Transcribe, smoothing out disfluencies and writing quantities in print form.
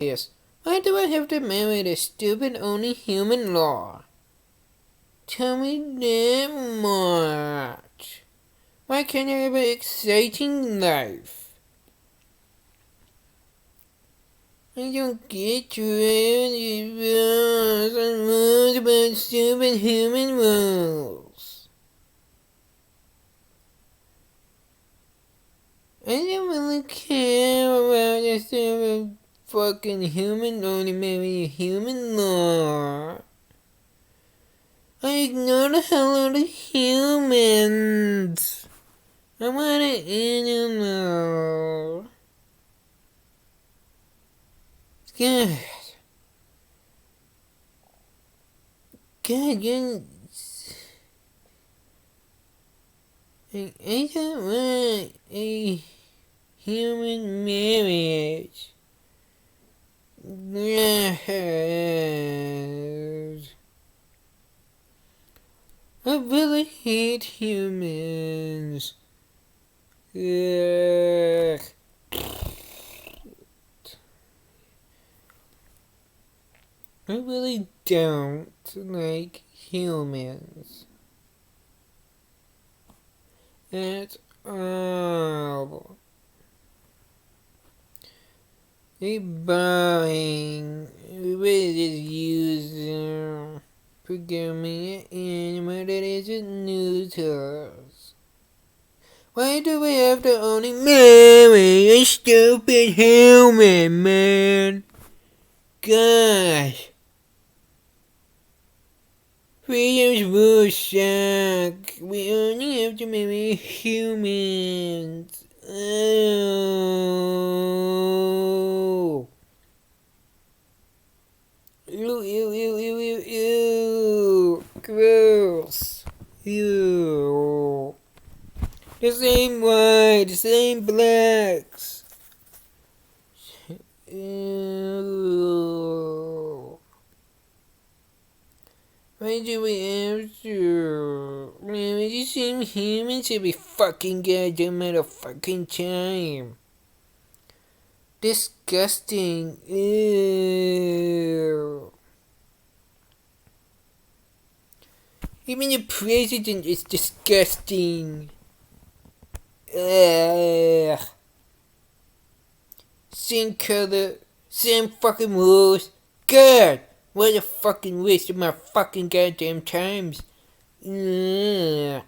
Yes. Why do I have to marry the stupid only human law? Tell me that much. Why can't I have an exciting life? I don't get you and rules about stupid human rules. I don't really care about the stupid fucking human only marry a human law. I ignore the hell out of humans. I want an animal. God. God, you... I don't want a human marriage. I really hate humans. Ugh. I really don't like humans at all. They boring. Everybody just use programming an animal that isn't new to us. Why do we have to only marry a stupid human, man? Gosh. Freedom's rules suck. We only have to marry humans. Oh. Ew, ew, ew, ew, ew, ew. Gross. Ew. The same white, the same blacks. Ew. Why do we have to? Man, we just seem humans every fucking goddamn motherfucking time. Disgusting. Ew. Even the president is disgusting. Ugh. Same color, same fucking rules. God, what a fucking waste of my fucking goddamn times. Ugh.